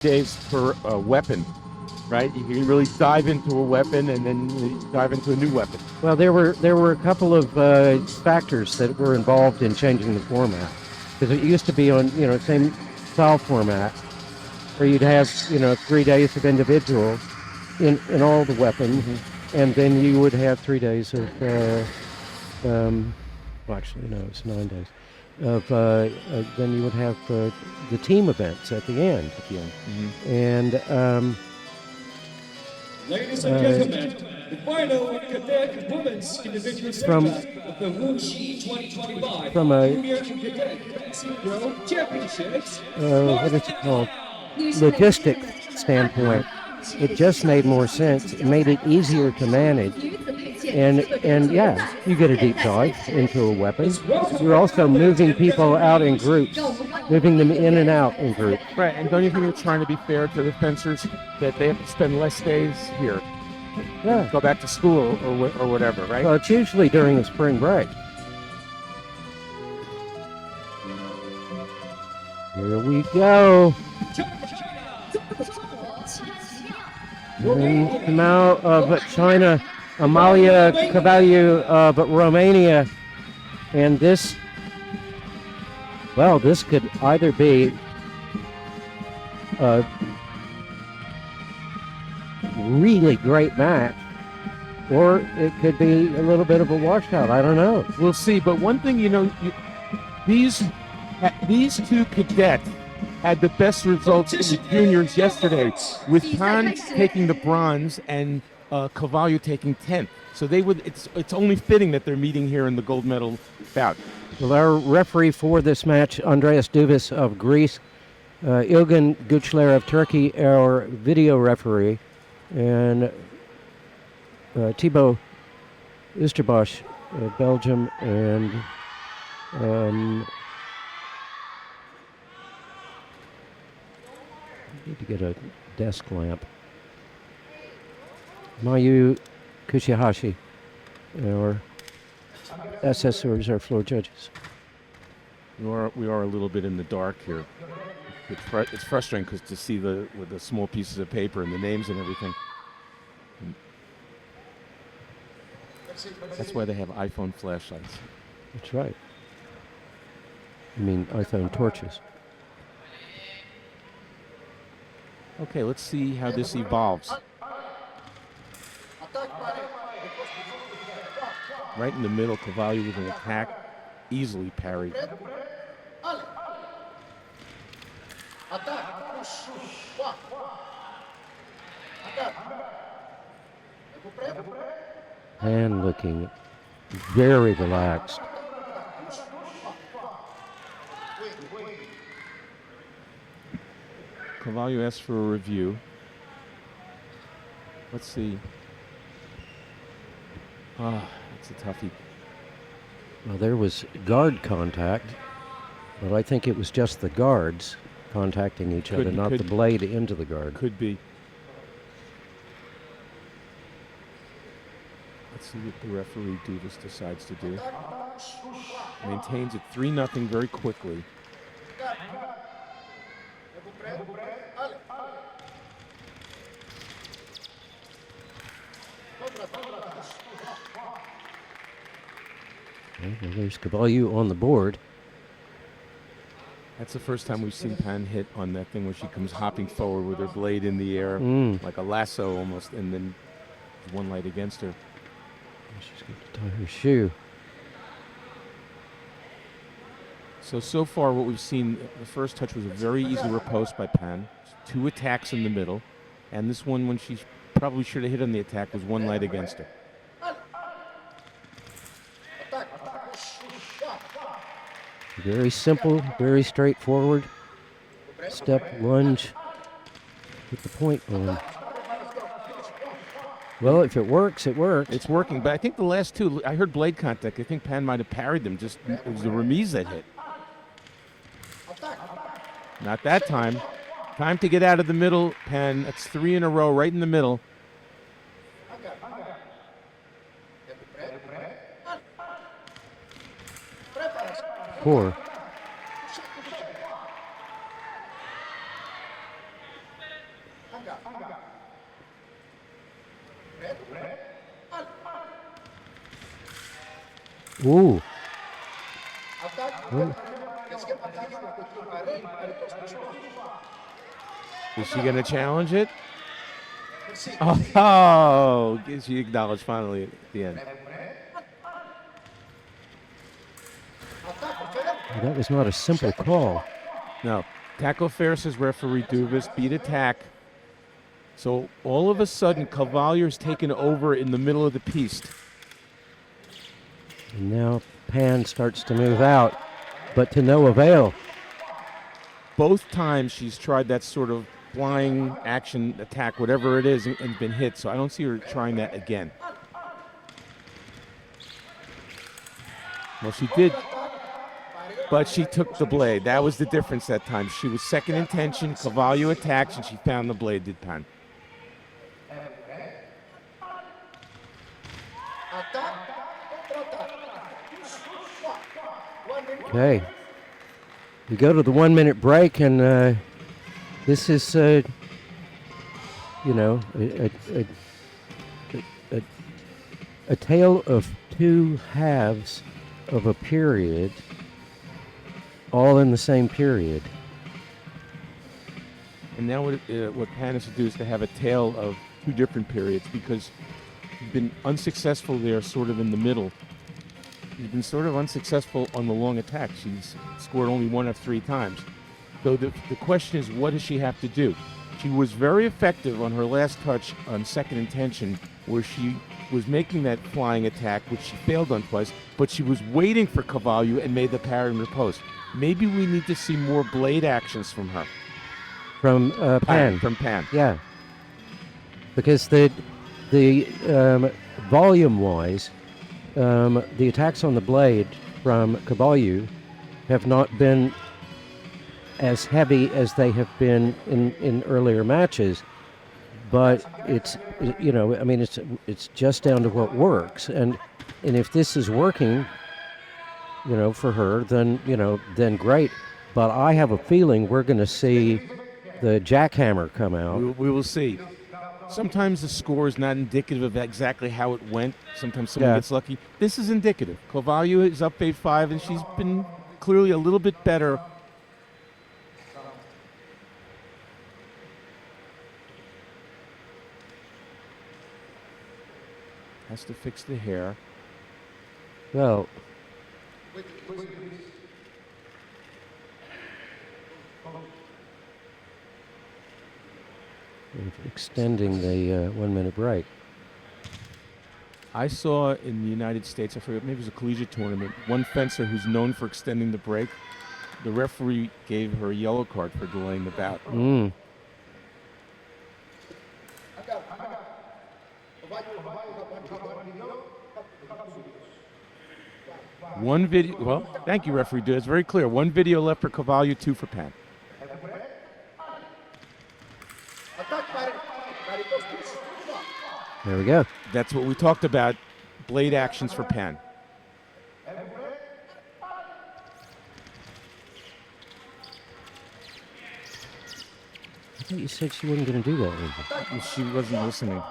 days per weapon, right? You can really dive into a weapon and then you dive into a new weapon. Well, there were a couple of factors that were involved in changing the format, because it used to be on same style format where you'd have 3 days of individual in all the weapons, and then you would have 3 days of well, actually no, it's 9 days of then you would have the team events at the end. And ladies and gentlemen, the final cadet women's individual segment of the Wuxi 2025 Premier Cadet World Championships. What is it called? Logistics standpoint, it just made more sense. It made it easier to manage. And yeah, you get a deep dive into a weapon. You're also moving people out in groups, moving them in and out in groups. Right, and don't you think it's trying to be fair to the fencers that they have to spend less days here? Yeah. Go back to school or whatever, right? Well, it's usually during the spring break. Here we go. Pan Qimiao of China, Amalia Covaliu of Romania, and this could either be a really great match, or it could be a little bit of a washout. I don't know. We'll see. But one thing, these two cadets had the best results in the juniors yesterday, with Pan taking the bronze and Covaliu taking 10th. So it's only fitting that they're meeting here in the gold medal bout. Well, our referee for this match, Andreas Duvis of Greece, Ilgan Güçler of Turkey, our video referee, and Thibaut Usterbosch of Belgium, and need to get a desk lamp. Mayu Kushihashi, our assessors, our floor judges. We are a little bit in the dark here. It's frustrating because to see with the small pieces of paper and the names and everything. That's why they have iPhone flashlights. That's right. I mean iPhone torches. Okay, let's see how this evolves. Right in the middle, Covaliu with an attack, easily parried. And looking very relaxed. Covaliu asked for a review. Let's see. It's a toughie. Well, there was guard contact, but I think it was just the guards contacting each other, not the blade into the guard. Could be. Let's see what the referee Duvis decides to do. Maintains it 3-0 very quickly. Well, there's Covaliu on the board. That's the first time we've seen Pan hit on that thing where she comes hopping forward with her blade in the air, like a lasso almost, and then one light against her. She's going to tie her shoe. So far what we've seen, the first touch was a very easy riposte by Pan. 2 attacks in the middle, and this one, when she probably should have hit on the attack, was one light against her. Very simple, very straightforward. Step, lunge, with the point on. Well, if it works, it works. It's working, but I think the last 2, I heard blade contact. I think Pan might have parried them. Just it was the remise that hit. Not that time. Time to get out of the middle, Pan. That's 3 in a row, right in the middle. 4. Ooh. Is she going to challenge it? Oh, she acknowledged finally at the end. That was not a simple call. No. Tackle fair, says referee Dubas. Beat attack. So all of a sudden, Cavalier's taken over in the middle of the piste. And now Pan starts to move out, but to no avail. Both times she's tried that sort of flying action attack, whatever it is, and been hit. So I don't see her trying that again. Well, she did, but she took the blade. That was the difference that time. She was second intention. Covaliu attacks, and she found the blade, did Pan. Okay. We go to the 1 minute break, and this is, you know, a tale of two halves of a period, all in the same period. And now what Pan has to do is to have a tale of two different periods, because he's been unsuccessful there sort of in the middle. He's been sort of unsuccessful on the long attack. She's scored only 1 of 3 times. So the question is, what does she have to do? She was very effective on her last touch on second intention, where she was making that flying attack, which she failed on twice, but she was waiting for Covaliu and made the parry in riposte. Maybe we need to see more blade actions from her. From Pan. From Pan. Yeah. Because the volume-wise, the attacks on the blade from Covaliu have not been as heavy as they have been in earlier matches, but it's, you know, I mean, it's just down to what works, and if this is working, you know, for her, then, you know, then great. But I have a feeling we're going to see the jackhammer come out. We will see. Sometimes the score is not indicative of exactly how it went. Sometimes someone gets lucky. This is indicative. Covaliu is up 8-5, and she's been clearly a little bit better. Has to fix the hair. Well, extending the 1 minute break. I saw in the United States, I forget, maybe it was a collegiate tournament, one fencer who's known for extending the break. The referee gave her a yellow card for delaying the bout. One video, well, thank you, referee. It's very clear. 1 video left for Covaliu, 2 for Pan. There we go. That's what we talked about, blade actions for Pan. I thought you said she wasn't going to do that either. She wasn't listening.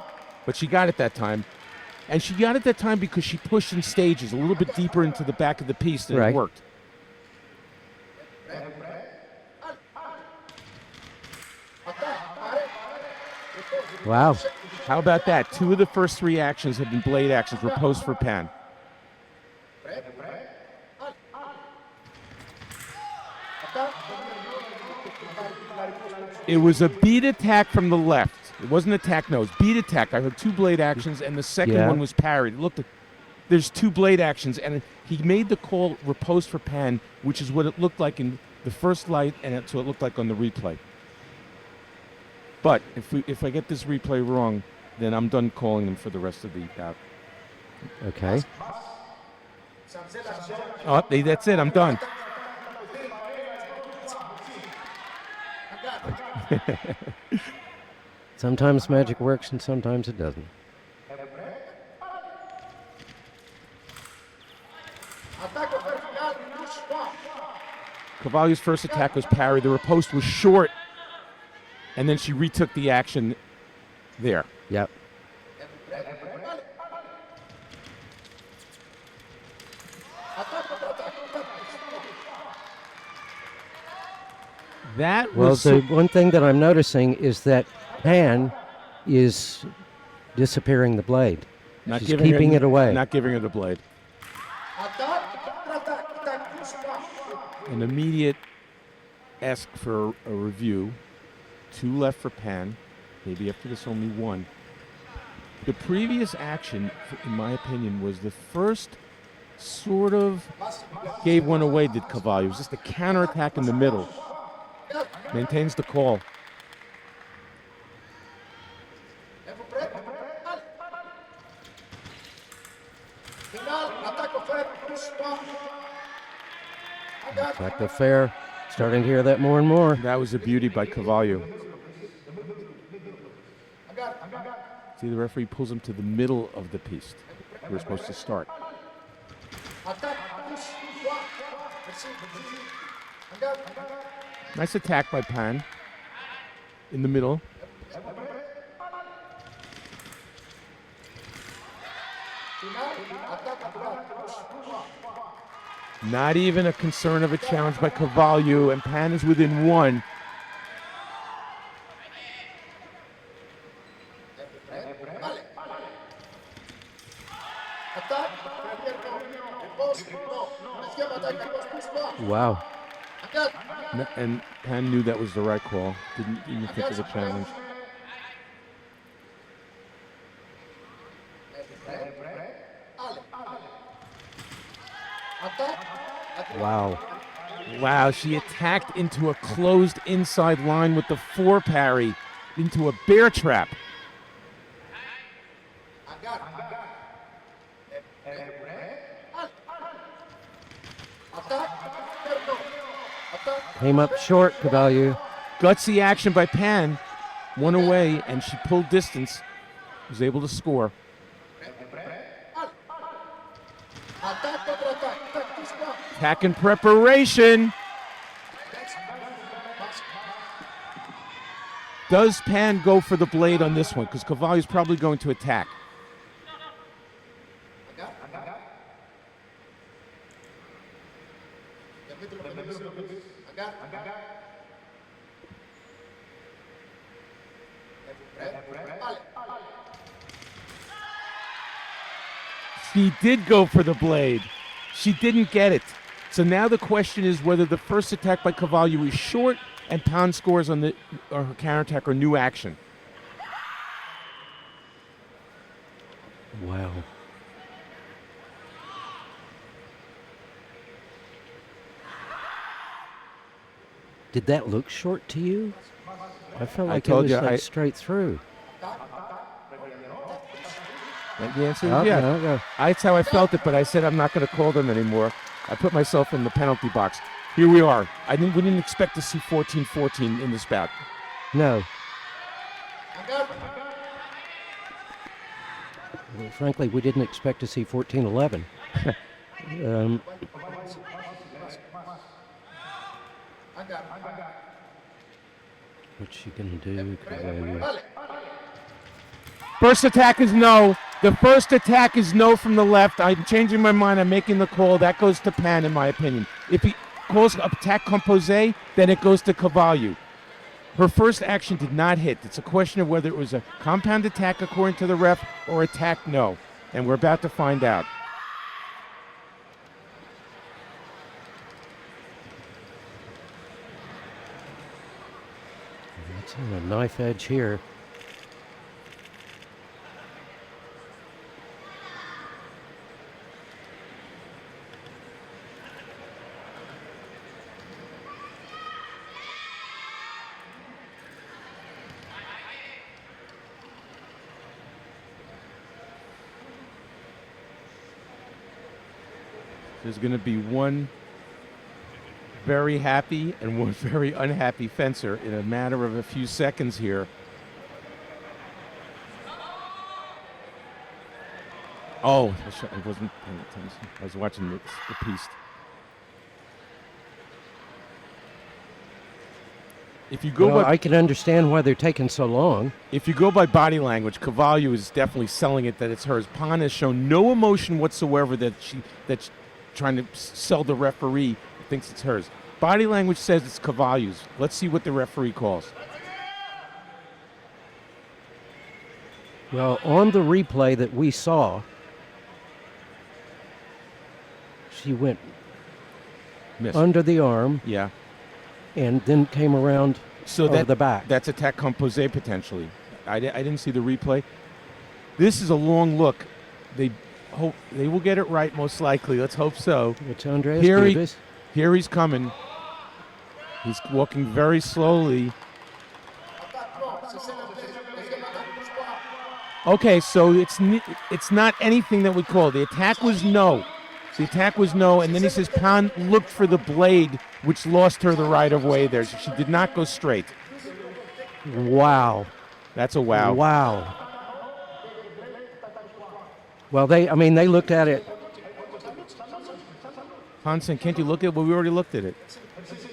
But she got it that time. And she got it that time because she pushed in stages a little bit deeper into the back of the piece, and it worked. Wow. How about that? 2 of the first 3 actions have been blade actions, riposte for Pan. It was a beat attack from the left. It wasn't attack, no. It was beat attack. I heard 2 blade actions, and the second one was parried. Look, there's 2 blade actions, and he made the call riposte for Pan, which is what it looked like in the first light, and that's what it looked like on the replay. But if I get this replay wrong, then I'm done calling them for the rest of the bout. Okay. Oh, that's it. I'm done. Sometimes magic works and sometimes it doesn't. Cavaliu's first attack was parried. The riposte was short, and then she retook the action there. Yep. That Well, was the one thing that I'm noticing is that Pan is disappearing the blade. not She's giving keeping her, it away. Not giving her the blade. An immediate ask for a review. 2 left for Pan. Maybe after this only 1. The previous action, in my opinion, was the first sort of gave one away, did Covaliu. It was just a counterattack in the middle. Maintains the call. Attack the fair. Starting to hear that more and more. That was a beauty by Covaliu. See, the referee pulls him to the middle of the piece. We're supposed to start. Nice attack by Pan. In the middle. Not even a concern of a challenge by Covaliu, and Pan is within 1. Wow. And Pan knew that was the right call. Didn't even think of a challenge. Wow. Wow, she attacked into a closed inside line with the 4 parry, into a bear trap. Came up short, Covaliu. Gutsy action by Pan. 1 away, and she pulled distance. Was able to score. Attack in preparation. Does Pan go for the blade on this one? Because Covaliu's probably going to attack. She did go for the blade. She didn't get it. So now the question is whether the first attack by Covaliu is short and Pan scores on her counterattack or new action. Wow. Did that look short to you? I felt like it told was you, like straight through. The answer is Okay, yeah. okay. That's how I felt it, but I said I'm not going to call them anymore. I put myself in the penalty box. Here we are. We didn't expect to see 14-14 in this bout. No. Well, frankly, we didn't expect to see 14-11. What's she going to do? Covaliu? First attack is no. The first attack is no from the left. I'm changing my mind. I'm making the call. That goes to Pan, in my opinion. If he calls attack composé, then it goes to Covaliu. Her first action did not hit. It's a question of whether it was a compound attack according to the ref or attack no. And we're about to find out. It's on a knife edge here. There's going to be one very happy and one very unhappy fencer in a matter of a few seconds here. Oh, I wasn't paying attention. I was watching the piece. If you go Well, by I can understand why they're taking so long. if you go by body language, Covaliu is definitely selling it that it's hers. Pan has shown no emotion whatsoever that's trying to sell the referee thinks it's hers. Body language says it's Covaliu's. Let's see what the referee calls. Well, on the replay that we saw, she went Miss. under the arm Yeah. and then came around So over the back. That's attack composé potentially. I didn't see the replay. This is a long look. They hope they will get it right most likely. Let's hope so. It's Andreas Here he- Davis. Here he's coming. He's walking very slowly. Okay, so it's not anything that we call. The attack was no. The attack was no, and then he says Pan looked for the blade, which lost her the right of way there. She did not go straight. Wow. That's a wow. Wow. Well, they looked at it. Hansen, can't you look at it? Well, we already looked at it.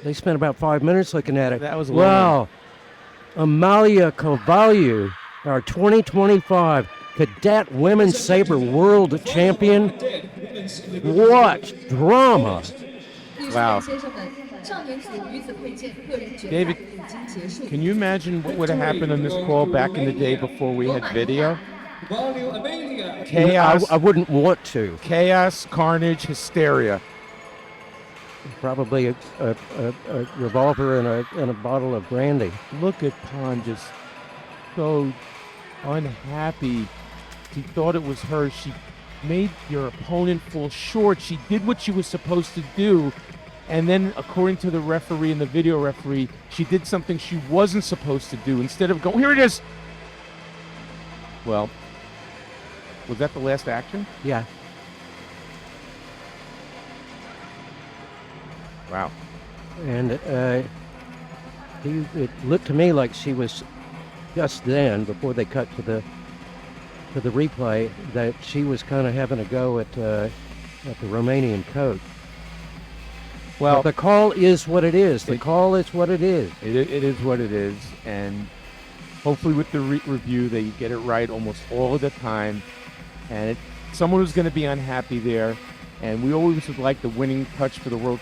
They spent about 5 minutes looking at it. That was a long wow. Amalia Covaliu, our 2025 Cadet Women's Sabre World Champion. What drama! Wow. David, can you imagine what would have happened on this call back in the day before we had video? Covaliu Amalia. Chaos, I wouldn't want to. chaos, carnage, hysteria. Probably a revolver and a bottle of brandy. Look at Pan just so unhappy. She thought it was her. She made your opponent fall short. She did what she was supposed to do. And then, according to the referee and the video referee, she did something she wasn't supposed to do. Instead of going, here it is. Well, was that the last action? Yeah. Wow. And it looked to me like she was just then, before they cut to the replay, that she was kind of having a go at the Romanian coach. Well, But the call is what it is. The call is what it is. it is what it is. And hopefully with the review, they get it right almost all of the time. And someone who's going to be unhappy there. And we always would like the winning touch for the World